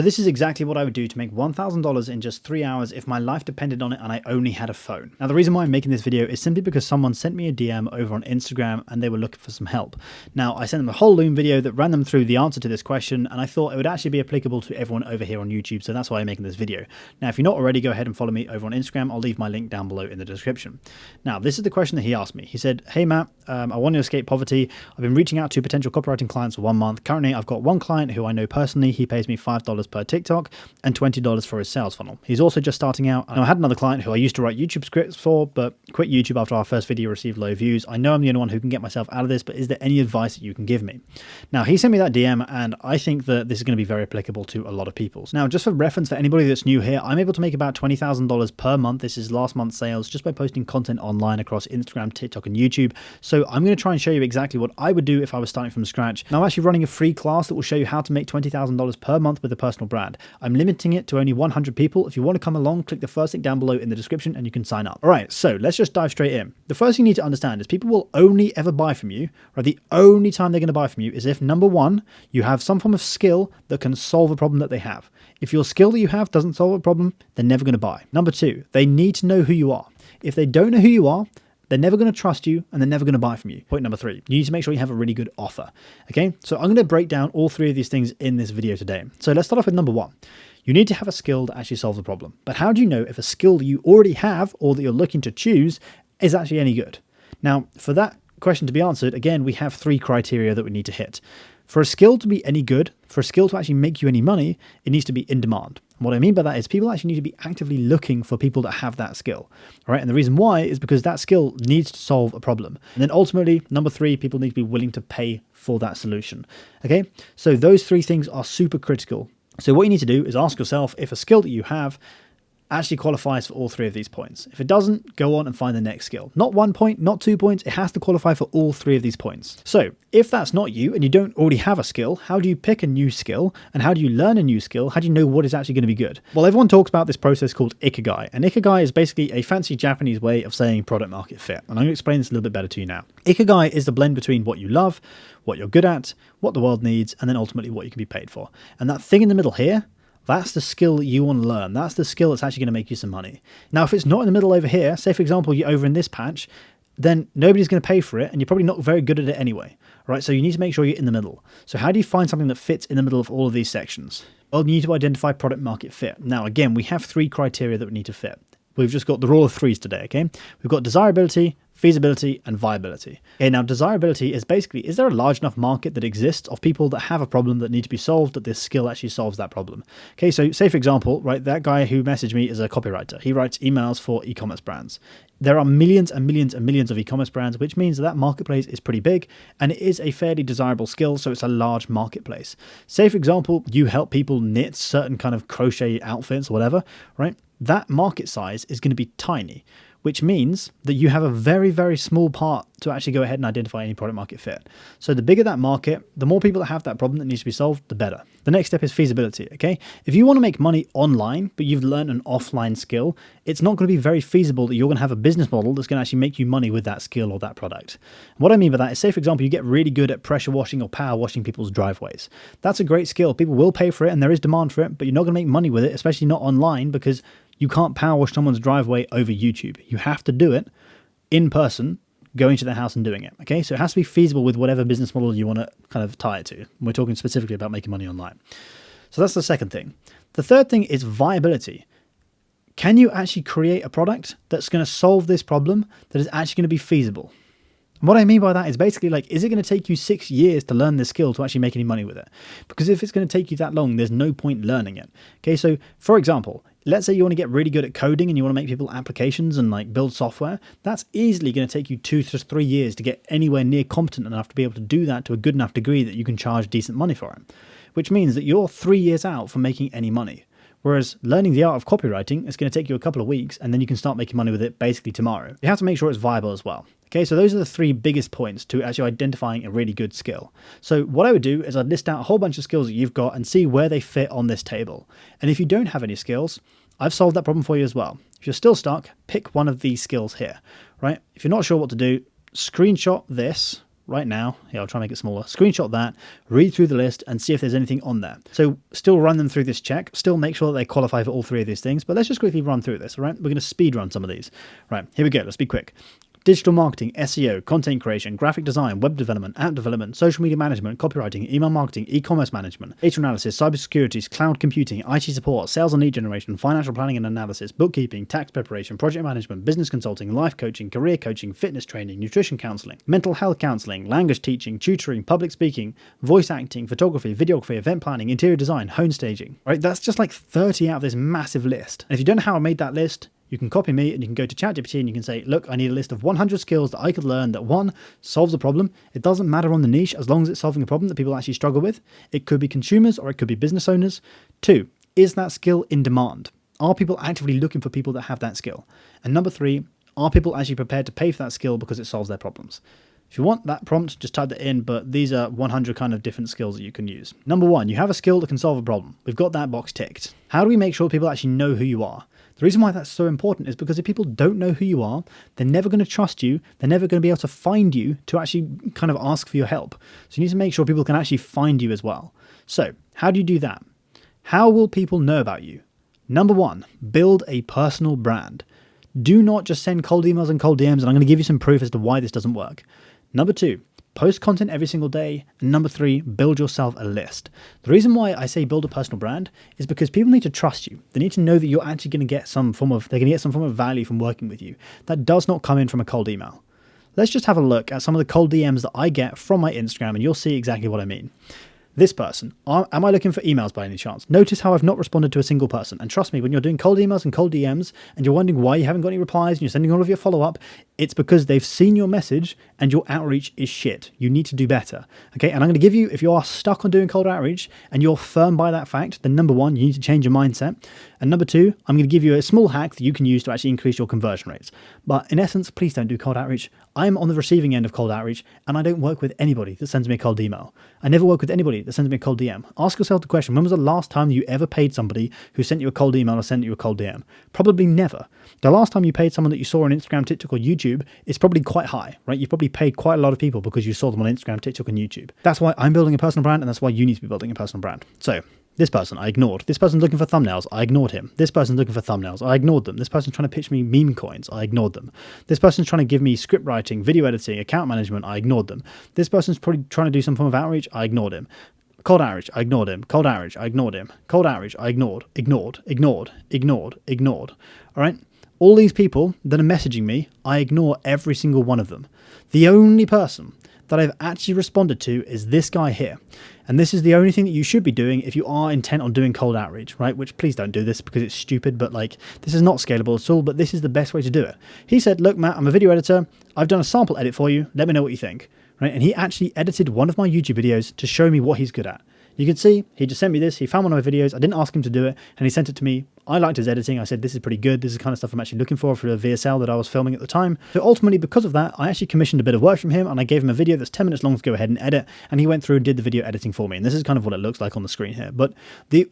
So this is exactly what I would do to make $1,000 in just 3 hours if my life depended on it and I only had a phone. Now, the reason why I'm making this video is simply because someone sent me a DM over on Instagram and they were looking for some help. Now, I sent them a whole Loom video that ran them through the answer to this question, and I thought it would actually be applicable to everyone over here on YouTube, so that's why I'm making this video. Now, if you're not already, go ahead and follow me over on Instagram. I'll leave my link down below in the description. Now, this is the question that he asked me. He said, "Hey Matt, I want to escape poverty. I've been reaching out to potential copywriting clients for 1 month. Currently, I've got one client who I know personally. He pays me $5 per TikTok and $20 for his sales funnel. He's also just starting out. Now, I had another client who I used to write YouTube scripts for, but quit YouTube after our first video received low views. I know I'm the only one who can get myself out of this, but is there any advice that you can give me?" Now, he sent me that DM, and I think that this is going to be very applicable to a lot of people. Now, just for reference, for anybody that's new here, I'm able to make about $20,000 per month. This is last month's sales just by posting content online across Instagram, TikTok, and YouTube. So I'm going to try and show you exactly what I would do if I was starting from scratch. Now, I'm actually running a free class that will show you how to make $20,000 per month with a personal brand. I'm limiting it to only 100 people. If you want to come along, click the first link down below in the description and you can sign up. All right, so let's just dive straight in. The first thing you need to understand is people will only ever buy from you, or the only time they're going to buy from you is if, number one, you have some form of skill that can solve a problem that they have. If your skill that you have doesn't solve a problem, they're never going to buy. Number two, they need to know who you are. If they don't know who you are, they're never going to trust you and they're never going to buy from you. Point number three, you need to make sure you have a really good offer. Okay, so I'm going to break down all three of these things in this video today. So let's start off with number one. You need to have a skill that actually solves the problem. But how do you know if a skill that you already have or that you're looking to choose is actually any good? Now, for that question to be answered, again, we have three criteria that we need to hit. For a skill to be any good, for a skill to actually make you any money, it needs to be in demand. And what I mean by that is people actually need to be actively looking for people that have that skill. All right, and the reason why is because that skill needs to solve a problem. And then ultimately, number three, people need to be willing to pay for that solution. Okay, so those three things are super critical. So what you need to do is ask yourself if a skill that you have actually qualifies for all three of these points. If it doesn't, go on and find the next skill. Not 1 point, not 2 points, it has to qualify for all three of these points. So if that's not you and you don't already have a skill, how do you pick a new skill and how do you learn a new skill? How do you know what is actually going to be good? Well, everyone talks about this process called Ikigai, and Ikigai is basically a fancy Japanese way of saying product market fit. And I'm going to explain this a little bit better to you now. Ikigai is the blend between what you love, what you're good at, what the world needs, and then ultimately what you can be paid for. And that thing in the middle here, that's the skill that you want to learn. That's the skill that's actually going to make you some money. Now, if it's not in the middle over here, say for example, you're over in this patch, then nobody's going to pay for it and you're probably not very good at it anyway, right? So you need to make sure you're in the middle. So how do you find something that fits in the middle of all of these sections? Well, you need to identify product market fit. Now, again, we have three criteria that we need to fit. We've just got the rule of threes today, okay? We've got desirability, feasibility, and viability. Okay, now desirability is basically, is there a large enough market that exists of people that have a problem that need to be solved, that this skill actually solves that problem? Okay, so say for example, right, that guy who messaged me is a copywriter. He writes emails for e-commerce brands. There are millions and millions and millions of e-commerce brands, which means that marketplace is pretty big and it is a fairly desirable skill, so it's a large marketplace. Say for example, you help people knit certain kind of crochet outfits or whatever, right? That market size is going to be tiny, which means that you have a very, very small part to actually go ahead and identify any product market fit. So the bigger that market, the more people that have that problem that needs to be solved, the better. The next step is feasibility, okay? If you want to make money online, but you've learned an offline skill, it's not going to be very feasible that you're going to have a business model that's going to actually make you money with that skill or that product. What I mean by that is, say for example, you get really good at pressure washing or power washing people's driveways. That's a great skill. People will pay for it and there is demand for it, but you're not going to make money with it, especially not online, because you can't power wash someone's driveway over YouTube. You have to do it in person, going to their house and doing it. Okay, so it has to be feasible with whatever business model you want to kind of tie it to. We're talking specifically about making money online. So that's the second thing. The third thing is viability. Can you actually create a product that's going to solve this problem that is actually going to be feasible? And what I mean by that is basically like, is it going to take you 6 years to learn this skill to actually make any money with it? Because if it's going to take you that long, there's no point learning it. Okay, so for example, let's say you want to get really good at coding and you want to make people applications and like build software. That's easily going to take you 2 to 3 years to get anywhere near competent enough to be able to do that to a good enough degree that you can charge decent money for it, which means that you're 3 years out from making any money. Whereas learning the art of copywriting is going to take you a couple of weeks and then you can start making money with it basically tomorrow. You have to make sure it's viable as well. Okay, so those are the three biggest points to actually identifying a really good skill. So what I would do is I'd list out a whole bunch of skills that you've got and see where they fit on this table. And if you don't have any skills, I've solved that problem for you as well. If you're still stuck, pick one of these skills here, right? If you're not sure what to do, screenshot this, right now. Here, I'll try and make it smaller. Screenshot that, read through the list and see if there's anything on there. So still run them through this check, still make sure that they qualify for all three of these things, but let's just quickly run through this, all right? We're going to speed run some of these. Right, here we go. Let's be quick. Digital marketing, SEO, content creation, graphic design, web development, app development, social media management, copywriting, email marketing, e-commerce management, data analysis, cybersecurity, cloud computing, IT support, sales and lead generation, financial planning and analysis, bookkeeping, tax preparation, project management, business consulting, life coaching, career coaching, fitness training, nutrition counseling, mental health counseling, language teaching, tutoring, public speaking, voice acting, photography, videography, event planning, interior design, home staging. Right, that's just like 30 out of this massive list. And if you don't know how I made that list, you can copy me and you can go to ChatGPT and you can say, look, I need a list of 100 skills that I could learn that, one, solves a problem. It doesn't matter on the niche as long as it's solving a problem that people actually struggle with. It could be consumers or it could be business owners. 2, is that skill in demand? Are people actively looking for people that have that skill? And number 3, are people actually prepared to pay for that skill because it solves their problems? If you want that prompt, just type that in, but these are 100 kind of different skills that you can use. Number 1, you have a skill that can solve a problem. We've got that box ticked. How do we make sure people actually know who you are? The reason why that's so important is because if people don't know who you are, they're never going to trust you. They're never going to be able to find you to actually kind of ask for your help. So you need to make sure people can actually find you as well. So how do you do that? How will people know about you? Number 1, build a personal brand. Do not just send cold emails and cold DMs, and I'm going to give you some proof as to why this doesn't work. Number 2, post content every single day. And number 3, build yourself a list. The reason why I say build a personal brand is because people need to trust you. They need to know that you're actually going to get some form of value from working with you. That does not come in from a cold email. Let's just have a look at some of the cold DMs that I get from my Instagram and you'll see exactly what I mean. This person, am I looking for emails by any chance? Notice how I've not responded to a single person. And trust me, when you're doing cold emails and cold DMs and you're wondering why you haven't got any replies and you're sending all of your follow-up, it's because they've seen your message and your outreach is shit. You need to do better. Okay, and I'm going to give you, if you are stuck on doing cold outreach and you're firm by that fact, then number 1, you need to change your mindset. And number 2, I'm going to give you a small hack that you can use to actually increase your conversion rates. But in essence, please don't do cold outreach. I'm on the receiving end of cold outreach and I don't work with anybody that sends me a cold email. I never work with anybody that sends me a cold DM. Ask yourself the question, when was the last time you ever paid somebody who sent you a cold email or sent you a cold DM? Probably never. The last time you paid someone that you saw on Instagram, TikTok or YouTube is probably quite high, right? You've probably paid quite a lot of people because you saw them on Instagram, TikTok and YouTube. That's why I'm building a personal brand and that's why you need to be building a personal brand. So this person I ignored. This person's looking for thumbnails. I ignored him. This person's looking for thumbnails. I ignored them. This person's trying to pitch me meme coins. I ignored them. This person's trying to give me script writing, video editing, account management. I ignored them. This person's probably trying to do some form of outreach. I ignored him. Cold outreach, I ignored him. Cold outreach, I ignored him. Cold outreach, I ignored. All right? All these people that are messaging me, I ignore every single one of them. The only person that I've actually responded to is this guy here. And this is the only thing that you should be doing if you are intent on doing cold outreach, right? Which please don't do this because it's stupid, but like this is not scalable at all, but this is the best way to do it. He said, look, Matt, I'm a video editor. I've done a sample edit for you. Let me know what you think. Right? And he actually edited one of my YouTube videos to show me what he's good at. You can see he just sent me this. He found one of my videos. I didn't ask him to do it, and he sent it to me. I liked his editing. I said, this is pretty good. This is the kind of stuff I'm actually looking for the VSL that I was filming at the time. So ultimately, because of that, I actually commissioned a bit of work from him, and I gave him a video that's 10 minutes long to go ahead and edit, and he went through and did the video editing for me. And this is kind of what it looks like on the screen here. But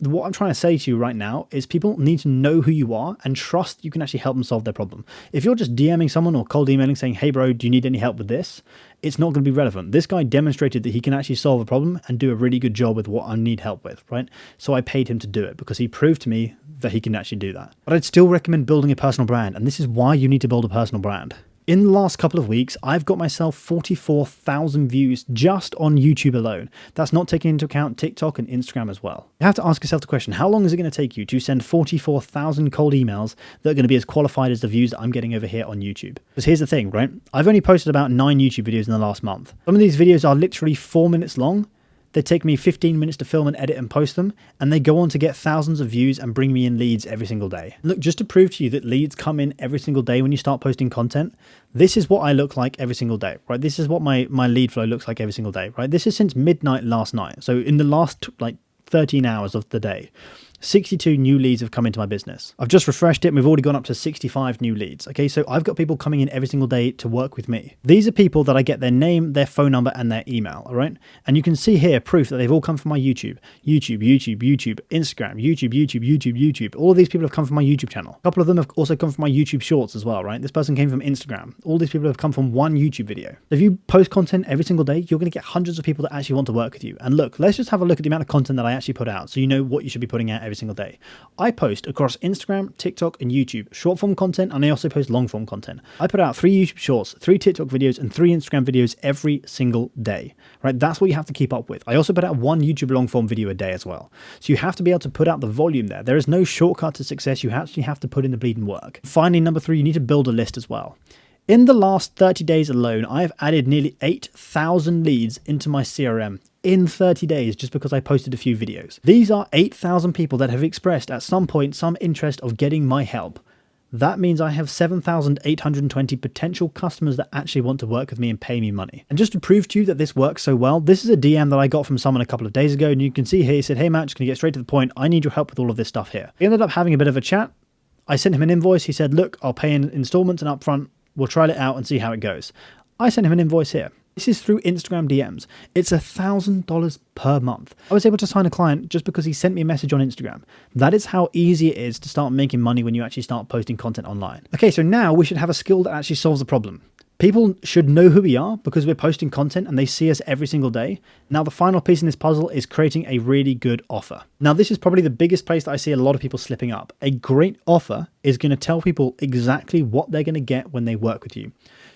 what I'm trying to say to you right now is people need to know who you are and trust you can actually help them solve their problem. If you're just DMing someone or cold emailing saying, hey bro, do you need any help with this? It's not going to be relevant. This guy demonstrated that he can actually solve a problem and do a really good job with what I need help with, right? So I paid him to do it because he proved to me that he can actually do that. But I'd still recommend building a personal brand, and this is why you need to build a personal brand. In the last couple of weeks, I've got myself 44,000 views just on YouTube alone. That's not taking into account TikTok and Instagram as well. You have to ask yourself the question, how long is it going to take you to send 44,000 cold emails that are going to be as qualified as the views that I'm getting over here on YouTube? Because here's the thing, right? I've only posted about 9 YouTube videos in the last month. Some of these videos are literally 4 minutes long. They take me 15 minutes to film and edit and post them, and they go on to get thousands of views and bring me in leads every single day. Look, just to prove to you that leads come in every single day when you start posting content, this is what I look like every single day, right? This is what my lead flow looks like every single day, right? This is since midnight last night. So in the last like 13 hours of the day. 62 new leads have come into my business. I've just refreshed it and we've already gone up to 65 new leads. Okay, so I've got people coming in every single day to work with me. These are people that I get their name, their phone number, and their email, all right? And you can see here proof that they've all come from my YouTube, Instagram, YouTube. All of these people have come from my YouTube channel. A couple of them have also come from my YouTube shorts as well, right? This person came from Instagram. All these people have come from one YouTube video. If you post content every single day, you're going to get hundreds of people that actually want to work with you. And look, let's just have a look at the amount of content that I actually put out so you know what you should be putting out every single day. I post across Instagram, TikTok, and YouTube short form content, and I also post long form content. I put out 3 YouTube shorts, 3 TikTok videos, and 3 Instagram videos every single day, right? That's what you have to keep up with. I also put out 1 YouTube long form video a day as well. So you have to be able to put out the volume there. There is no shortcut to success. You actually have to put in the bleeding work. Finally, number 3, you need to build a list as well. In the last 30 days alone, I've added nearly 8,000 leads into my CRM in 30 days just because I posted a few videos. These are 8,000 people that have expressed at some point some interest of getting my help. That means I have 7,820 potential customers that actually want to work with me and pay me money. And just to prove to you that this works so well, this is a DM that I got from someone a couple of days ago, and you can see here, he said, "Hey Matt, just gonna get straight to the point. I need your help with all of this stuff here." We ended up having a bit of a chat. I sent him an invoice. He said, "Look, I'll pay in installments and upfront. We'll try it out and see how it goes." I sent him an invoice here. This is through Instagram DMs. It's $1,000 per month. I was able to sign a client just because he sent me a message on Instagram. That is how easy it is to start making money when you actually start posting content online. Okay, so now we should have a skill that actually solves the problem. People should know who we are because we're posting content and they see us every single day. Now, the final piece in this puzzle is creating a really good offer. Now, this is probably the biggest place that I see a lot of people slipping up. A great offer is going to tell people exactly what they're going to get when they work with you.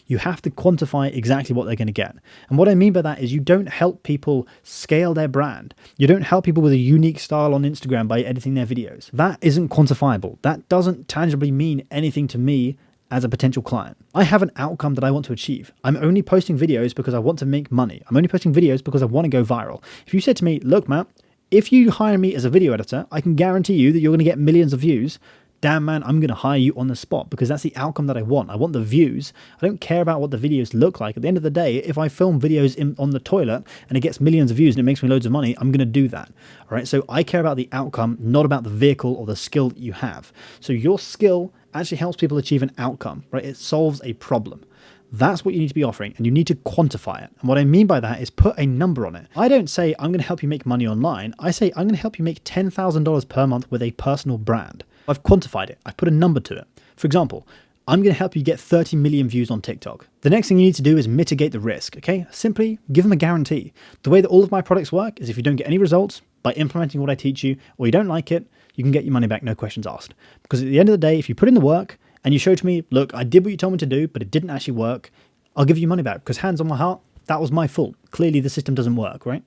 You have to quantify exactly what they're going to get. And what I mean by that is you don't help people scale their brand. You don't help people with a unique style on Instagram by editing their videos. That isn't quantifiable. That doesn't tangibly mean anything to me as a potential client. I have an outcome that I want to achieve. I'm only posting videos because I want to make money. I'm only posting videos because I want to go viral. If you said to me, "Look, Matt, if you hire me as a video editor, I can guarantee you that you're going to get millions of views," damn man, I'm going to hire you on the spot because that's the outcome that I want. I want the views. I don't care about what the videos look like. At the end of the day, if I film videos on the toilet and it gets millions of views and it makes me loads of money, I'm going to do that. All right. So I care about the outcome, not about the vehicle or the skill that you have. So your skill actually helps people achieve an outcome, right? It solves a problem. That's what you need to be offering, and you need to quantify it. And what I mean by that is put a number on it. I don't say I'm going to help you make money online. I say I'm going to help you make $10,000 per month with a personal brand. I've quantified it. I've put a number to it. For example, I'm going to help you get 30 million views on TikTok. The next thing you need to do is mitigate the risk, okay? Simply give them a guarantee. The way that all of my products work is if you don't get any results by implementing what I teach you, or you don't like it, you can get your money back, no questions asked. Because at the end of the day, if you put in the work and you show to me, "Look, I did what you told me to do, but it didn't actually work," I'll give you money back because hands on my heart, that was my fault. Clearly the system doesn't work, right?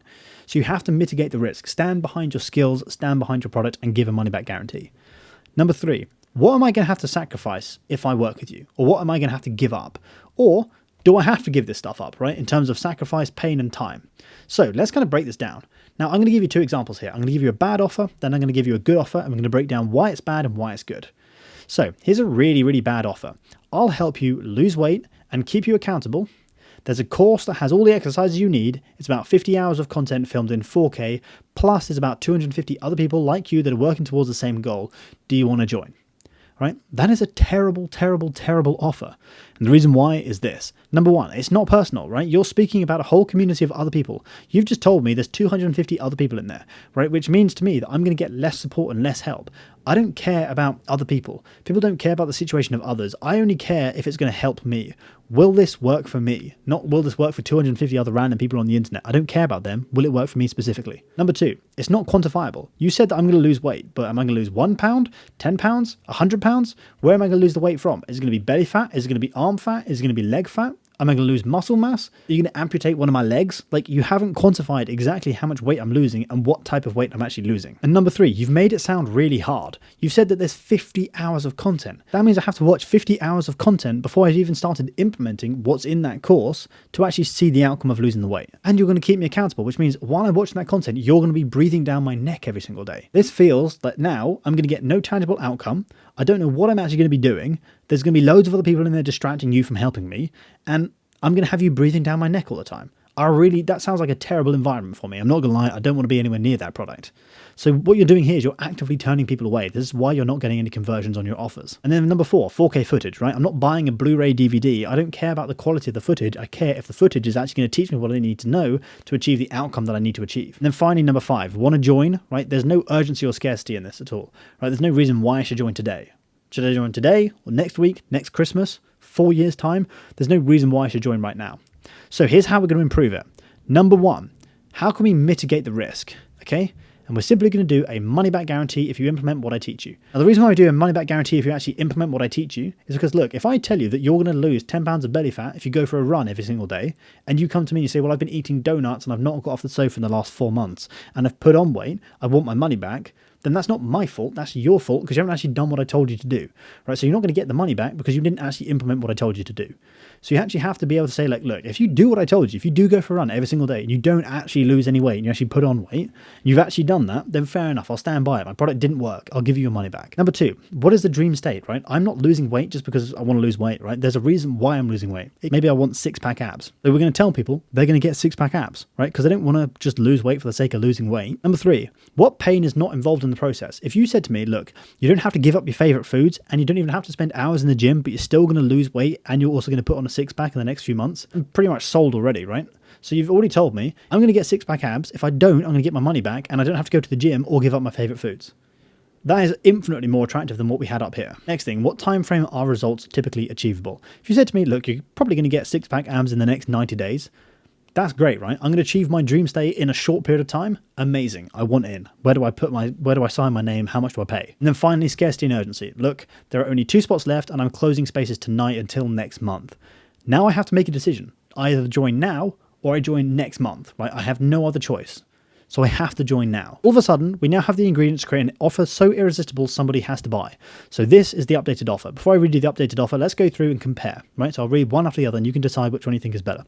So you have to mitigate the risk. Stand behind your skills, stand behind your product, and give a money back guarantee. Number 3, what am I going to have to sacrifice if I work with you? Or what am I going to have to give up? Or do I have to give this stuff up, right? In terms of sacrifice, pain, and time. So let's kind of break this down. Now, I'm going to give you 2 examples here. I'm going to give you a bad offer, then I'm going to give you a good offer, and I'm going to break down why it's bad and why it's good. So here's a really, really bad offer. I'll help you lose weight and keep you accountable. There's a course that has all the exercises you need. It's about 50 hours of content filmed in 4K, plus there's about 250 other people like you that are working towards the same goal. Do you want to join? Right? That is a terrible, terrible, terrible offer. And the reason why is this. Number 1, it's not personal, right? You're speaking about a whole community of other people. You've just told me there's 250 other people in there, right? Which means to me that I'm going to get less support and less help. I don't care about other people. People don't care about the situation of others. I only care if it's going to help me. Will this work for me? Not will this work for 250 other random people on the internet. I don't care about them. Will it work for me specifically? Number 2, it's not quantifiable. You said that I'm going to lose weight, but am I going to lose 1 pound, 10 pounds, 100 pounds? Where am I going to lose the weight from? Is it going to be belly fat? Is it going to be arm fat? Is it going to be leg fat? Am I going to lose muscle mass? Are you going to amputate one of my legs? Like, you haven't quantified exactly how much weight I'm losing and what type of weight I'm actually losing. And number 3, you've made it sound really hard. You've said that there's 50 hours of content. That means I have to watch 50 hours of content before I've even started implementing what's in that course to actually see the outcome of losing the weight. And you're going to keep me accountable, which means while I'm watching that content, you're going to be breathing down my neck every single day. This feels like now I'm going to get no tangible outcome. I don't know what I'm actually going to be doing. There's going to be loads of other people in there distracting you from helping me. And I'm going to have you breathing down my neck all the time. that sounds like a terrible environment for me. I'm not gonna lie, I don't want to be anywhere near that product. So what you're doing here is you're actively turning people away. This is why you're not getting any conversions on your offers. And then number 4, 4K footage, right? I'm not buying a Blu-ray DVD. I don't care about the quality of the footage. I care if the footage is actually going to teach me what I need to know to achieve the outcome that I need to achieve. And then finally, number 5, want to join, right? There's no urgency or scarcity in this at all, right? There's no reason why I should join today. Should I join today or next week, next Christmas, 4 years time? There's no reason why I should join right now. So here's how we're going to improve it. Number 1, how can we mitigate the risk? Okay. And we're simply going to do a money back guarantee if you implement what I teach you. Now, the reason why we do a money back guarantee if you actually implement what I teach you is because, look, if I tell you that you're going to lose 10 pounds of belly fat if you go for a run every single day, and you come to me and you say, well, I've been eating donuts and I've not got off the sofa in the last 4 months and I've put on weight, I want my money back, then that's not my fault, that's your fault because you haven't actually done what I told you to do, right? So you're not going to get the money back because you didn't actually implement what I told you to do. So you actually have to be able to say, like, look, if you do what I told you, if you do go for a run every single day and you don't actually lose any weight and you actually put on weight, you've actually done that, then fair enough, I'll stand by it. My product didn't work. I'll give you your money back. Number 2, what is the dream state, right? I'm not losing weight just because I want to lose weight, right? There's a reason why I'm losing weight. Maybe I want 6-pack abs. So we're going to tell people they're going to get 6-pack abs, right? Because they don't want to just lose weight for the sake of losing weight. Number 3, what pain is not involved in the process? If you said to me, look, you don't have to give up your favorite foods and you don't even have to spend hours in the gym, but you're still going to lose weight and you're also going to put on a 6-pack in the next few months, I'm pretty much sold already, right? So you've already told me I'm going to get 6-pack abs. If I don't, I'm going to get my money back and I don't have to go to the gym or give up my favorite foods. That is infinitely more attractive than what we had up here. Next thing, what time frame are results typically achievable? If you said to me, look, you're probably going to get 6-pack abs in the next 90 days, that's great, right? I'm going to achieve my dream state in a short period of time. Amazing. I want in. Where do I sign my name? How much do I pay? And then finally, scarcity and urgency. Look, there are only 2 spots left and I'm closing spaces tonight until next month. Now I have to make a decision. I either join now or I join next month, right? I have no other choice. So I have to join now. All of a sudden, we now have the ingredients to create an offer so irresistible somebody has to buy. So this is the updated offer. Before I read you the updated offer, let's go through and compare, right? So I'll read one after the other and you can decide which one you think is better.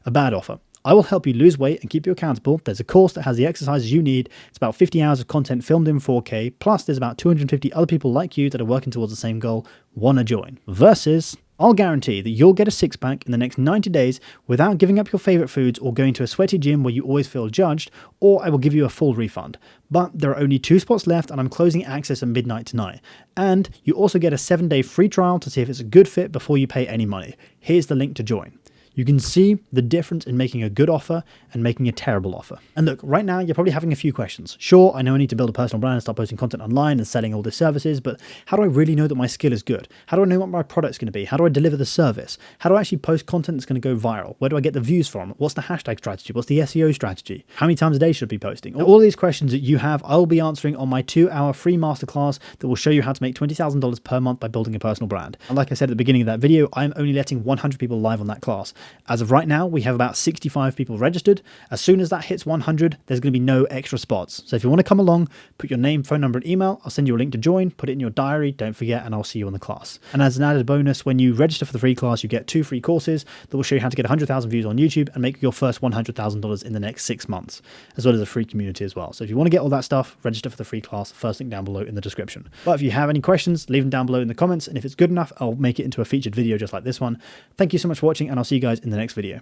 A bad offer. I will help you lose weight and keep you accountable. There's a course that has the exercises you need. It's about 50 hours of content filmed in 4K. Plus there's about 250 other people like you that are working towards the same goal. Wanna join? Versus, I'll guarantee that you'll get a 6-pack in the next 90 days without giving up your favorite foods or going to a sweaty gym where you always feel judged, or I will give you a full refund. But there are only 2 spots left and I'm closing access at midnight tonight. And you also get a 7-day free trial to see if it's a good fit before you pay any money. Here's the link to join. You can see the difference in making a good offer and making a terrible offer. And look, right now you're probably having a few questions. Sure, I know I need to build a personal brand and start posting content online and selling all these services, but how do I really know that my skill is good? How do I know what my product's going to be? How do I deliver the service? How do I actually post content that's going to go viral? Where do I get the views from? What's the hashtag strategy? What's the SEO strategy? How many times a day should I be posting? All these questions that you have, I'll be answering on my 2-hour free masterclass that will show you how to make $20,000 per month by building a personal brand. And like I said at the beginning of that video, I'm only letting 100 people live on that class. As of right now, we have about 65 people registered. As soon as that hits 100, there's going to be no extra spots. So if you want to come along, put your name, phone number, and email. I'll send you a link to join, put it in your diary, don't forget, and I'll see you on the class. And as an added bonus, when you register for the free class, you get 2 free courses that will show you how to get 100,000 views on YouTube and make your first $100,000 in the next 6 months, as well as a free community as well. So if you want to get all that stuff, register for the free class, first link down below in the description. But if you have any questions, leave them down below in the comments, and if it's good enough, I'll make it into a featured video just like this one. Thank you so much for watching, and I'll see you guys in the next video.